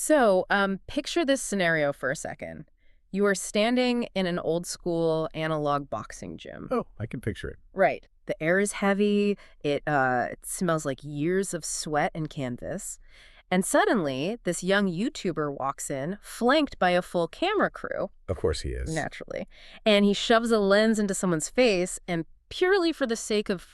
So, picture this scenario for a second. You are standing in an old school analog boxing gym. Oh, I can picture it. Right. The air is heavy. It smells like years of sweat and canvas. And suddenly, this young YouTuber walks in, flanked by a full camera crew, Of course he is. naturally. And he shoves a lens into someone's face, and purely for the sake of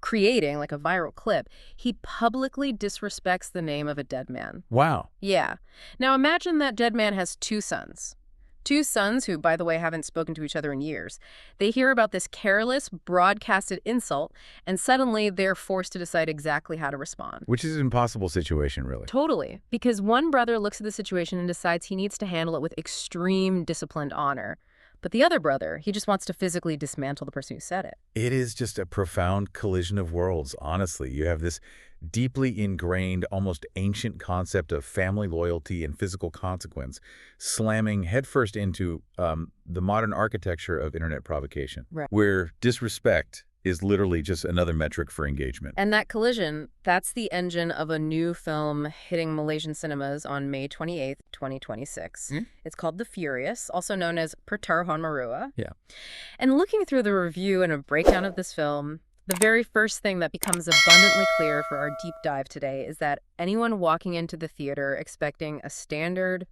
creating like a viral clip, he publicly disrespects the name of a dead man. Wow. Yeah. Now imagine that dead man has two sons. Two sons who, by the way, haven't spoken to each other in years. They hear about this careless, broadcasted insult, and suddenly they're forced to decide exactly how to respond. Which is an impossible situation, really. Totally. Because one brother looks at the situation and decides he needs to handle it with extreme disciplined honor. But the other brother, he just wants to physically dismantle the person who said it. It is just a profound collision of worlds, honestly. You have this deeply ingrained, almost ancient concept of family loyalty and physical consequence slamming headfirst into the modern architecture of internet provocation, Right. where disrespect is literally just another metric for engagement. And that collision, that's the engine of a new film hitting Malaysian cinemas on May 28th, 2026. It's called The Furious, also known as Pertaruhan Maruah. Yeah. And looking through the review and a breakdown of this film, the very first thing that becomes abundantly clear for our deep dive today is that anyone walking into the theater expecting a standard,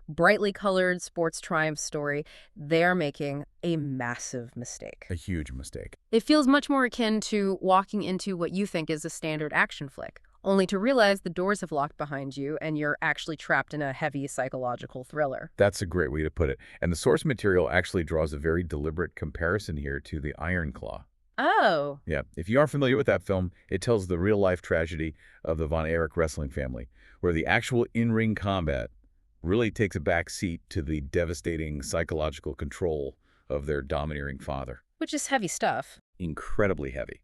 brightly colored sports triumph story, they're making a massive mistake. A huge mistake. It feels much more akin to walking into what you think is a standard action flick, only to realize the doors have locked behind you and you're actually trapped in a heavy psychological thriller. That's a great way to put it. And the source material actually draws a very deliberate comparison here to The Iron Claw. Oh. Yeah, if you are familiar with that film, it tells the real-life tragedy of the Von Erich wrestling family, where the actual in-ring combat really takes a back seat to the devastating psychological control of their domineering father. Which is heavy stuff. Incredibly heavy.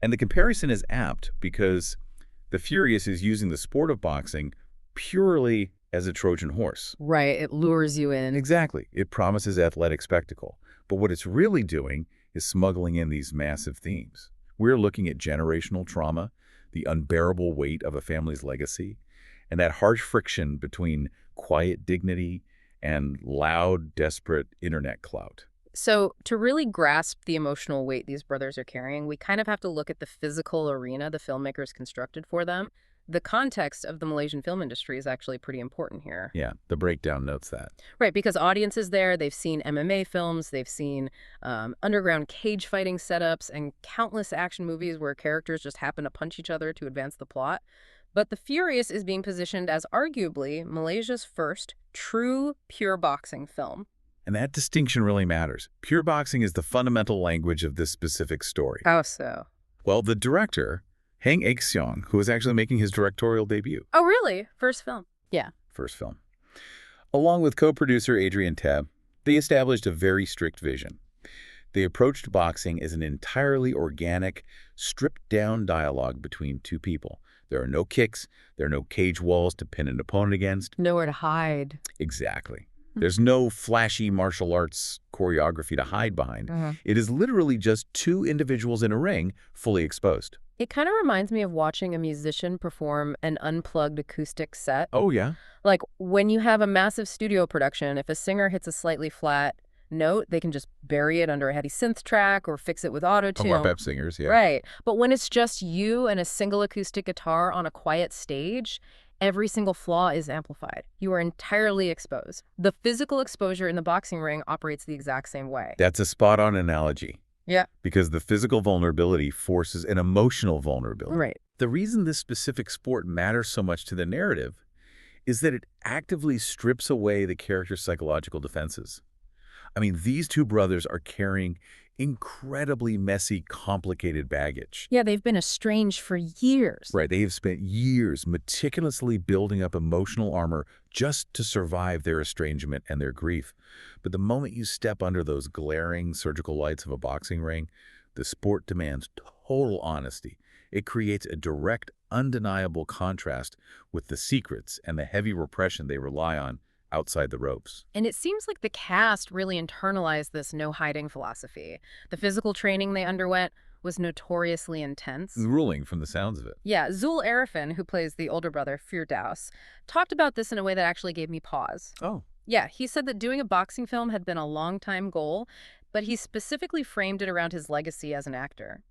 And the comparison is apt because The Furious is using the sport of boxing purely as a Trojan horse. Right, it lures you in. Exactly. It promises athletic spectacle. But what it's really doing is smuggling in these massive themes. We're looking at generational trauma, the unbearable weight of a family's legacy, and that harsh friction between quiet dignity and loud, desperate internet clout. So to really grasp the emotional weight these brothers are carrying, we kind of have to look at the physical arena the filmmakers constructed for them. The context of the Malaysian film industry is actually pretty important here. Yeah, the breakdown notes that. Right, because audiences there, they've seen MMA films, they've seen underground cage fighting setups, and countless action movies where characters just happen to punch each other to advance the plot. But The Furious is being positioned as arguably Malaysia's first true pure boxing film. And that distinction really matters. Pure boxing is the fundamental language of this specific story. How so? Well, the director, Heng Ek-seong, who is actually making his directorial debut. Oh, really? First film? Yeah. First film. Along with co-producer Adrian Teb, they established a very strict vision. They approached boxing as an entirely organic, stripped-down dialogue between two people. There are no kicks, there are no cage walls to pin an opponent against. Nowhere to hide. Exactly. There's no flashy martial arts choreography to hide behind. It is literally just two individuals in a ring, fully exposed. It kind of reminds me of watching a musician perform an unplugged acoustic set. Oh, yeah? Like when you have a massive studio production, if a singer hits a slightly flat note, they can just bury it under a heavy synth track or fix it with auto-tune. More pep singers, yeah. Right. But when it's just you and a single acoustic guitar on a quiet stage, every single flaw is amplified. You are entirely exposed. The physical exposure in the boxing ring operates the exact same way. That's a spot-on analogy. Yeah. Because the physical vulnerability forces an emotional vulnerability. Right. The reason this specific sport matters so much to the narrative is that it actively strips away the character's psychological defenses. I mean, these two brothers are carrying incredibly messy, complicated baggage. Yeah, they've been estranged for years. Right, they have spent years meticulously building up emotional armor just to survive their estrangement and their grief. But the moment you step under those glaring surgical lights of a boxing ring, the sport demands total honesty. It creates a direct, undeniable contrast with the secrets and the heavy repression they rely on outside the ropes. And it seems like the cast really internalized this no-hiding philosophy. The physical training they underwent was notoriously intense. Ruling from the sounds of it. Yeah, Zul Arifin, who plays the older brother, Firdaus, talked about this in a way that actually gave me pause. Oh. Yeah, he said that doing a boxing film had been a long-time goal, but he specifically framed it around his legacy as an actor.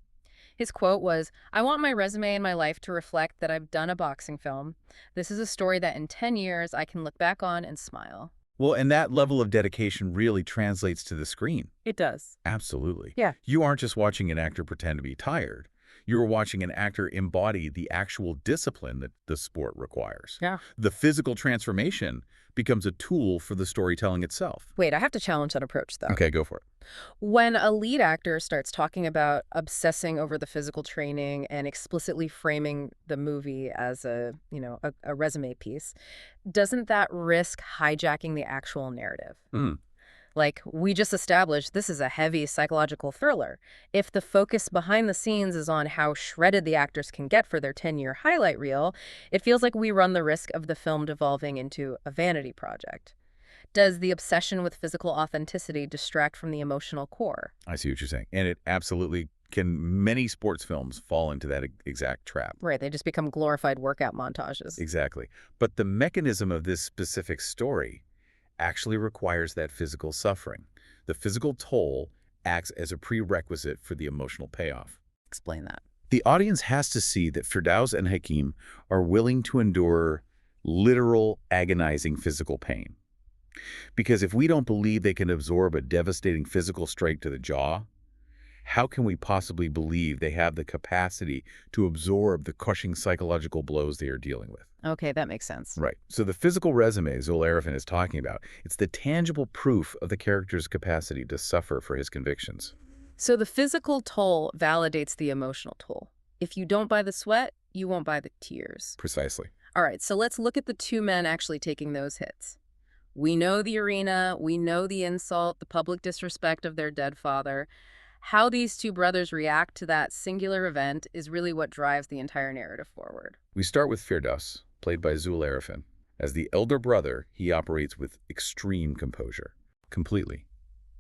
His quote was, "I want my resume and my life to reflect that I've done a boxing film. This is a story that in 10 years I can look back on and smile." Well, and that level of dedication really translates to the screen. It does. Absolutely. Yeah. You aren't just watching an actor pretend to be tired. You're watching an actor embody the actual discipline that the sport requires. Yeah. The physical transformation becomes a tool for the storytelling itself. Wait, I have to challenge that approach, though. Okay, go for it. When a lead actor starts talking about obsessing over the physical training and explicitly framing the movie as a resume piece, doesn't that risk hijacking the actual narrative? Like, we just established this is a heavy psychological thriller. If the focus behind the scenes is on how shredded the actors can get for their 10-year highlight reel, it feels like we run the risk of the film devolving into a vanity project. Does the obsession with physical authenticity distract from the emotional core? I see what you're saying. And it absolutely can. Many sports films fall into that exact trap. Right, they just become glorified workout montages. Exactly. But the mechanism of this specific story actually requires that physical suffering. The physical toll acts as a prerequisite for the emotional payoff. Explain that. The audience has to see that Firdaus and Hakim are willing to endure literal, agonizing physical pain. Because if we don't believe they can absorb a devastating physical strike to the jaw, how can we possibly believe they have the capacity to absorb the crushing psychological blows they are dealing with? Okay, that makes sense. Right. So the physical resume Zul Arifin is talking about, it's the tangible proof of the character's capacity to suffer for his convictions. So the physical toll validates the emotional toll. If you don't buy the sweat, you won't buy the tears. Precisely. All right, so let's look at the two men actually taking those hits. We know the arena, we know the insult, the public disrespect of their dead father. How these two brothers react to that singular event is really what drives the entire narrative forward. We start with Firdaus, played by Zul Arifin. As the elder brother, he operates with extreme composure. Completely.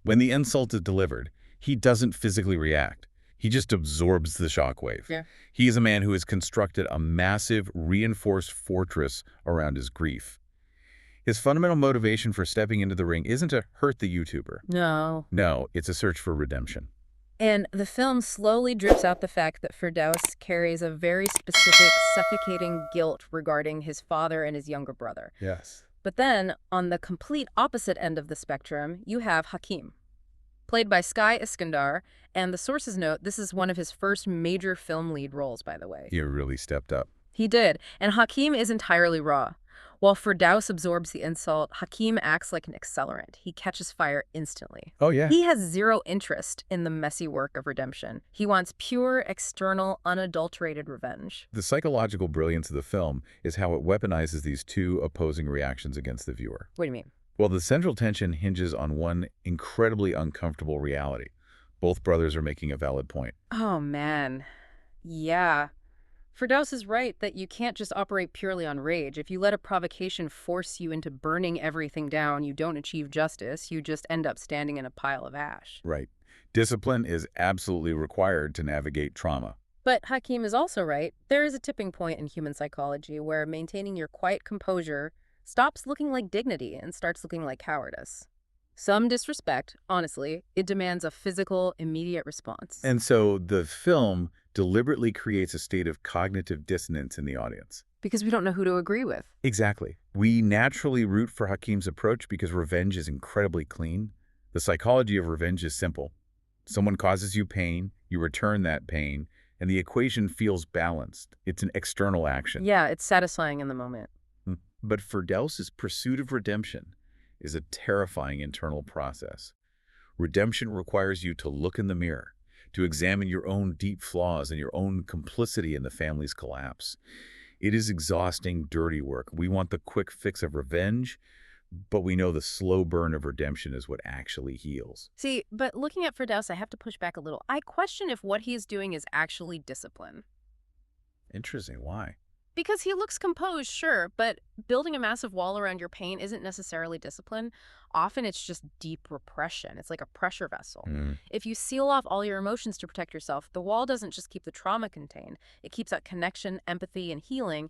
When the insult is delivered, he doesn't physically react. He just absorbs the shockwave. Yeah. He is a man who has constructed a massive, reinforced fortress around his grief. His fundamental motivation for stepping into the ring isn't to hurt the YouTuber. No. No, it's a search for redemption. And the film slowly drips out the fact that Firdaus carries a very specific, suffocating guilt regarding his father and his younger brother. Yes. But then, on the complete opposite end of the spectrum, you have Hakim, played by Sky Iskandar, and the sources note this is one of his first major film lead roles, by the way. He really stepped up. He did, and Hakim is entirely raw. While Firdaus absorbs the insult, Hakim acts like an accelerant. He catches fire instantly. Oh, yeah. He has zero interest in the messy work of redemption. He wants pure, external, unadulterated revenge. The psychological brilliance of the film is how it weaponizes these two opposing reactions against the viewer. What do you mean? Well, the central tension hinges on one incredibly uncomfortable reality. Both brothers are making a valid point. Oh, man. Yeah. Firdaus is right that you can't just operate purely on rage. If you let a provocation force you into burning everything down, you don't achieve justice. You just end up standing in a pile of ash. Right. Discipline is absolutely required to navigate trauma. But Hakim is also right. There is a tipping point in human psychology where maintaining your quiet composure stops looking like dignity and starts looking like cowardice. Some disrespect, honestly, it demands a physical, immediate response. And so the film deliberately creates a state of cognitive dissonance in the audience. Because we don't know who to agree with. Exactly. We naturally root for Hakim's approach because revenge is incredibly clean. The psychology of revenge is simple. Someone causes you pain, you return that pain, and the equation feels balanced. It's an external action. Yeah, it's satisfying in the moment. But Firdaus's pursuit of redemption is a terrifying internal process. Redemption requires you to look in the mirror, to examine your own deep flaws and your own complicity in the family's collapse. It is exhausting, dirty work. We want the quick fix of revenge, but we know the slow burn of redemption is what actually heals. See, but looking at Firdaus, I have to push back a little. I question if what he is doing is actually discipline. Interesting. Why? Because he looks composed, sure, but building a massive wall around your pain isn't necessarily discipline. Often it's just deep repression. It's like a pressure vessel. Mm. If you seal off all your emotions to protect yourself, the wall doesn't just keep the trauma contained, it keeps out connection, empathy, and healing.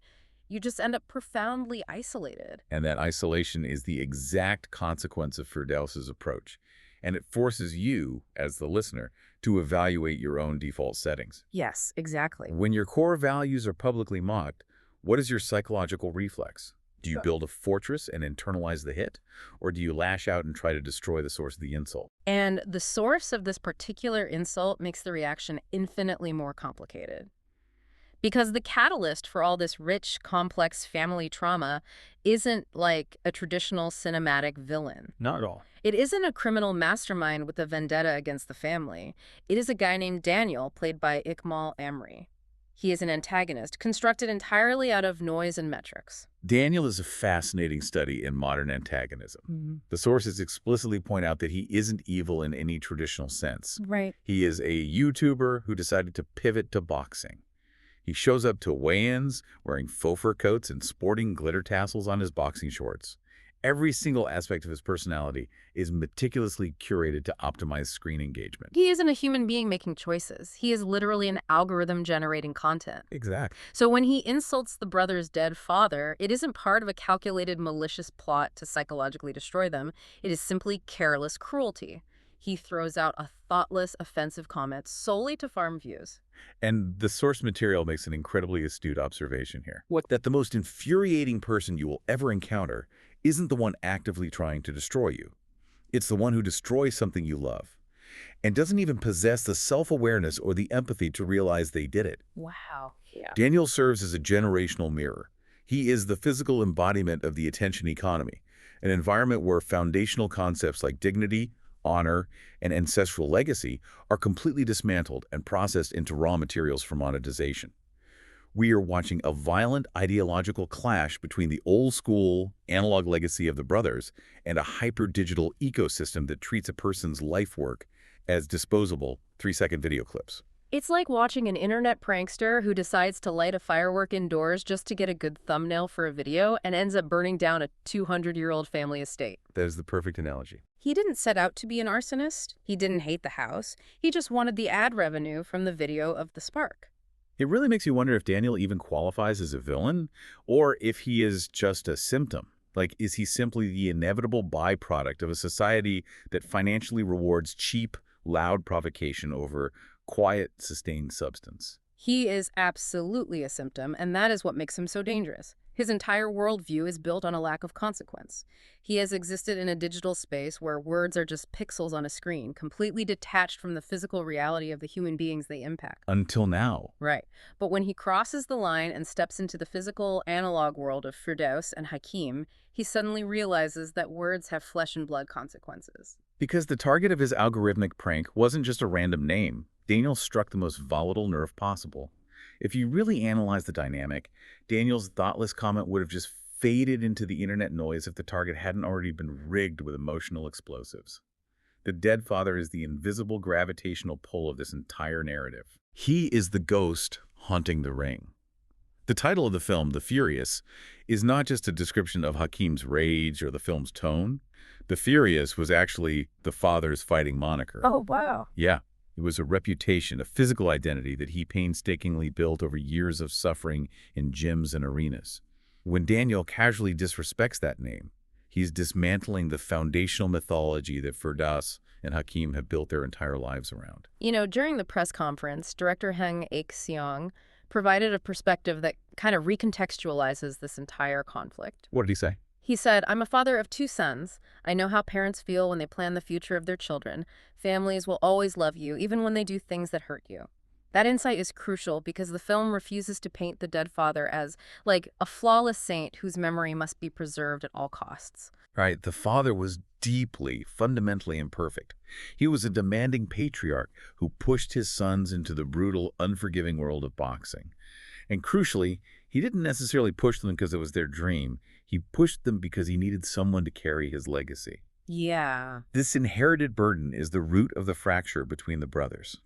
You just end up profoundly isolated. And that isolation is the exact consequence of Firdaus's approach. And it forces you, as the listener, to evaluate your own default settings. Yes, exactly. When your core values are publicly mocked, what is your psychological reflex? Do you build a fortress and internalize the hit? Or do you lash out and try to destroy the source of the insult? And the source of this particular insult makes the reaction infinitely more complicated. Because the catalyst for all this rich, complex family trauma isn't like a traditional cinematic villain. Not at all. It isn't a criminal mastermind with a vendetta against the family. It is a guy named Daniel, played by Iqbal Amri. He is an antagonist, constructed entirely out of noise and metrics. Daniel is a fascinating study in modern antagonism. The sources explicitly point out that he isn't evil in any traditional sense. Right. He is a YouTuber who decided to pivot to boxing. He shows up to weigh-ins wearing faux fur coats and sporting glitter tassels on his boxing shorts. Every single aspect of his personality is meticulously curated to optimize screen engagement. He isn't a human being making choices. He is literally an algorithm generating content. Exactly. So when he insults the brother's dead father, it isn't part of a calculated malicious plot to psychologically destroy them. It is simply careless cruelty. He throws out a thoughtless, offensive comment solely to farm views. And the source material makes an incredibly astute observation here. That the most infuriating person you will ever encounter isn't the one actively trying to destroy you. It's the one who destroys something you love and doesn't even possess the self-awareness or the empathy to realize they did it. Wow. Yeah. Daniel serves as a generational mirror. He is the physical embodiment of the attention economy, an environment where foundational concepts like dignity, honor, and ancestral legacy are completely dismantled and processed into raw materials for monetization. We are watching a violent ideological clash between the old-school analog legacy of the brothers and a hyper-digital ecosystem that treats a person's life work as disposable 3-second video clips. It's like watching an internet prankster who decides to light a firework indoors just to get a good thumbnail for a video and ends up burning down a 200-year-old family estate. That is the perfect analogy. He didn't set out to be an arsonist. He didn't hate the house. He just wanted the ad revenue from the video of the spark. It really makes you wonder if Daniel even qualifies as a villain, or if he is just a symptom. Like, is he simply the inevitable byproduct of a society that financially rewards cheap, loud provocation over quiet, sustained substance? He is absolutely a symptom, and that is what makes him so dangerous. His entire worldview is built on a lack of consequence. He has existed in a digital space where words are just pixels on a screen, completely detached from the physical reality of the human beings they impact. Until now. Right. But when he crosses the line and steps into the physical analog world of Firdaus and Hakim, he suddenly realizes that words have flesh and blood consequences. Because the target of his algorithmic prank wasn't just a random name. Daniel struck the most volatile nerve possible. If you really analyze the dynamic, Daniel's thoughtless comment would have just faded into the internet noise if the target hadn't already been rigged with emotional explosives. The dead father is the invisible gravitational pull of this entire narrative. He is the ghost haunting the ring. The title of the film, The Furious, is not just a description of Hakim's rage or the film's tone. The Furious was actually the father's fighting moniker. Oh, wow. Yeah. It was a reputation, a physical identity that he painstakingly built over years of suffering in gyms and arenas. When Daniel casually disrespects that name, he's dismantling the foundational mythology that Firdaus and Hakim have built their entire lives around. You know, during the press conference, director Heng Ek-seong provided a perspective that kind of recontextualizes this entire conflict. What did he say? He said, "I'm a father of 2 sons. I know how parents feel when they plan the future of their children. Families will always love you, even when they do things that hurt you." That insight is crucial because the film refuses to paint the dead father as, like, a flawless saint whose memory must be preserved at all costs. Right, the father was deeply, fundamentally imperfect. He was a demanding patriarch who pushed his sons into the brutal, unforgiving world of boxing. And crucially, he didn't necessarily push them because it was their dream. He pushed them because he needed someone to carry his legacy. Yeah. This inherited burden is the root of the fracture between the brothers.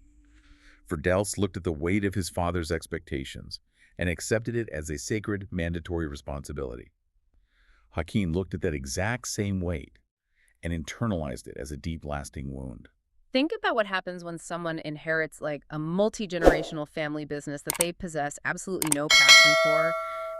Firdaus looked at the weight of his father's expectations and accepted it as a sacred, mandatory responsibility. Hakim looked at that exact same weight and internalized it as a deep, lasting wound. Think about what happens when someone inherits like a multi-generational family business that they possess absolutely no passion for.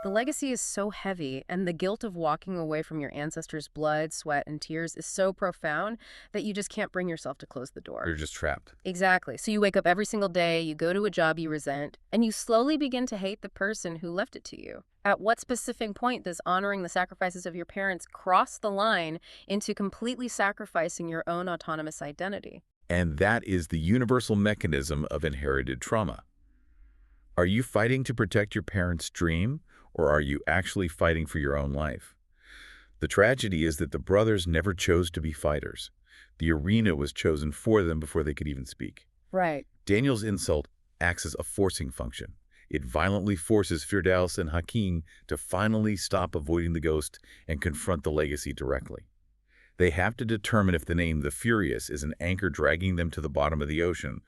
The legacy is so heavy, and the guilt of walking away from your ancestors' blood, sweat, and tears is so profound that you just can't bring yourself to close the door. You're just trapped. Exactly. So you wake up every single day, you go to a job you resent, and you slowly begin to hate the person who left it to you. At what specific point does honoring the sacrifices of your parents cross the line into completely sacrificing your own autonomous identity? And that is the universal mechanism of inherited trauma. Are you fighting to protect your parents' dream, or are you actually fighting for your own life? The tragedy is that the brothers never chose to be fighters. The arena was chosen for them before they could even speak. Right. Daniel's insult acts as a forcing function. It violently forces Firdaus and Hakim to finally stop avoiding the ghost and confront the legacy directly. They have to determine if the name the Furious is an anchor dragging them to the bottom of the ocean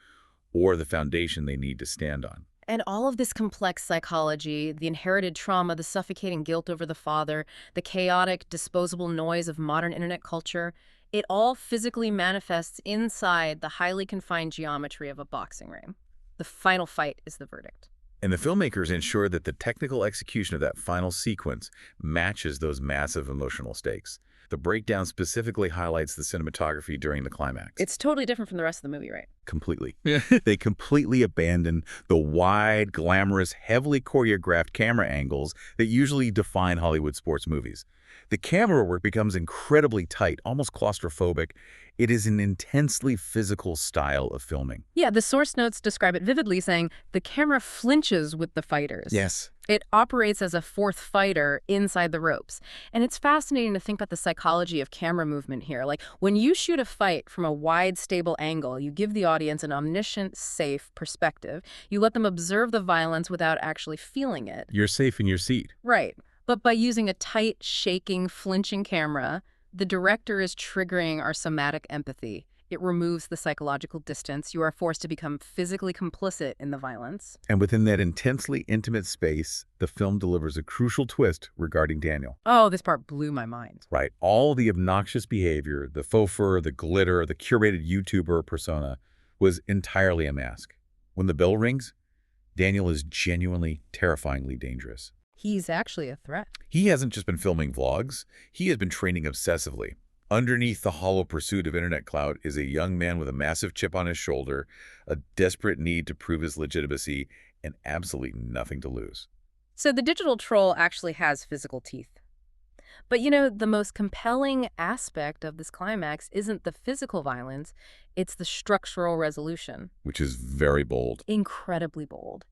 or the foundation they need to stand on. And all of this complex psychology, the inherited trauma, the suffocating guilt over the father, the chaotic, disposable noise of modern internet culture, it all physically manifests inside the highly confined geometry of a boxing ring. The final fight is the verdict. And the filmmakers ensure that the technical execution of that final sequence matches those massive emotional stakes. The breakdown specifically highlights the cinematography during the climax. It's totally different from the rest of the movie, right? Completely. They completely abandon the wide, glamorous, heavily choreographed camera angles that usually define Hollywood sports movies. The camera work becomes incredibly tight, almost claustrophobic. It is an intensely physical style of filming. Yeah, the source notes describe it vividly, saying the camera flinches with the fighters. Yes. It operates as a fourth fighter inside the ropes. And it's fascinating to think about the psychology of camera movement here. Like, when you shoot a fight from a wide, stable angle, you give the audience an omniscient, safe perspective. You let them observe the violence without actually feeling it. You're safe in your seat. Right. But by using a tight, shaking, flinching camera, the director is triggering our somatic empathy. It removes the psychological distance. You are forced to become physically complicit in the violence. And within that intensely intimate space, the film delivers a crucial twist regarding Daniel. Oh, this part blew my mind. Right. All the obnoxious behavior, the faux fur, the glitter, the curated YouTuber persona was entirely a mask. When the bell rings, Daniel is genuinely, terrifyingly dangerous. He's actually a threat. He hasn't just been filming vlogs. He has been training obsessively. Underneath the hollow pursuit of internet clout is a young man with a massive chip on his shoulder, a desperate need to prove his legitimacy, and absolutely nothing to lose. So the digital troll actually has physical teeth. But you know, the most compelling aspect of this climax isn't the physical violence, it's the structural resolution. Which is very bold. Incredibly bold.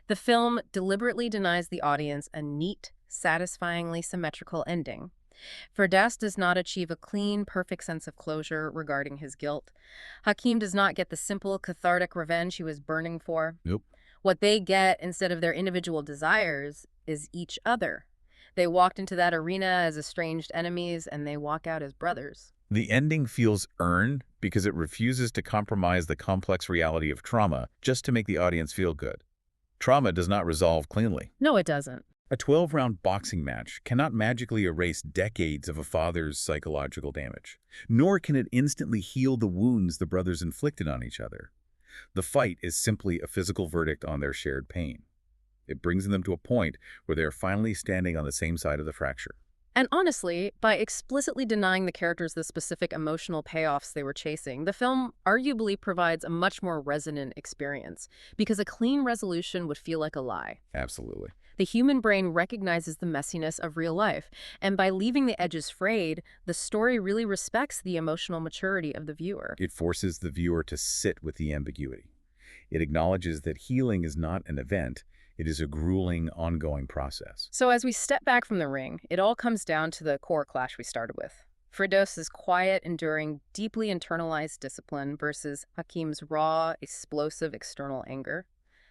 The film deliberately denies the audience a neat, satisfyingly symmetrical ending. Firdaus does not achieve a clean, perfect sense of closure regarding his guilt. Hakim does not get the simple, cathartic revenge he was burning for. Nope. What they get, instead of their individual desires, is each other. They walked into that arena as estranged enemies, and they walk out as brothers. The ending feels earned because it refuses to compromise the complex reality of trauma just to make the audience feel good. Trauma does not resolve cleanly. No, it doesn't. A 12-round boxing match cannot magically erase decades of a father's psychological damage, nor can it instantly heal the wounds the brothers inflicted on each other. The fight is simply a physical verdict on their shared pain. It brings them to a point where they are finally standing on the same side of the fracture. And honestly, by explicitly denying the characters the specific emotional payoffs they were chasing, the film arguably provides a much more resonant experience, because a clean resolution would feel like a lie. Absolutely. The human brain recognizes the messiness of real life, and by leaving the edges frayed, the story really respects the emotional maturity of the viewer. It forces the viewer to sit with the ambiguity. It acknowledges that healing is not an event. It is a grueling, ongoing process. So as we step back from the ring, it all comes down to the core clash we started with. Firdaus' quiet, enduring, deeply internalized discipline versus Hakim's raw, explosive external anger.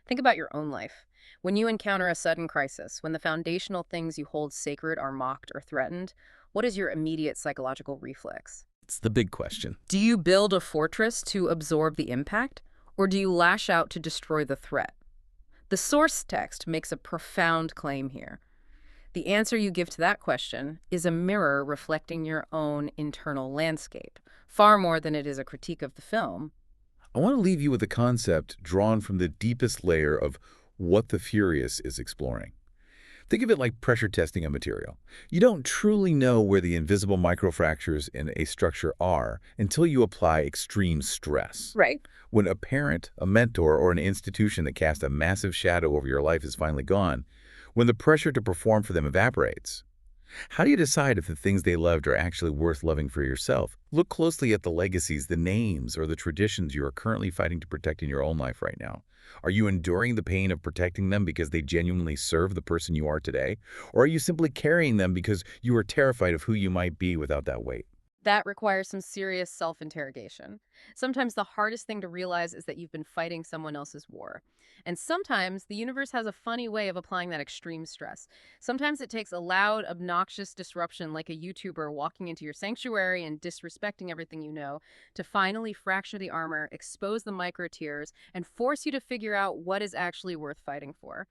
Think about your own life. When you encounter a sudden crisis, when the foundational things you hold sacred are mocked or threatened, what is your immediate psychological reflex? It's the big question. Do you build a fortress to absorb the impact, or do you lash out to destroy the threat? The source text makes a profound claim here. The answer you give to that question is a mirror reflecting your own internal landscape, far more than it is a critique of the film. I want to leave you with a concept drawn from the deepest layer of what the Furious is exploring. Think of it like pressure testing a material. You don't truly know where the invisible microfractures in a structure are until you apply extreme stress. Right. When a parent, a mentor, or an institution that cast a massive shadow over your life is finally gone, when the pressure to perform for them evaporates, how do you decide if the things they loved are actually worth loving for yourself? Look closely at the legacies, the names, or the traditions you are currently fighting to protect in your own life right now. Are you enduring the pain of protecting them because they genuinely serve the person you are today? Or are you simply carrying them because you are terrified of who you might be without that weight? That requires some serious self-interrogation. Sometimes the hardest thing to realize is that you've been fighting someone else's war. And sometimes the universe has a funny way of applying that extreme stress. Sometimes it takes a loud, obnoxious disruption like a YouTuber walking into your sanctuary and disrespecting everything you know to finally fracture the armor, expose the micro tears, and force you to figure out what is actually worth fighting for.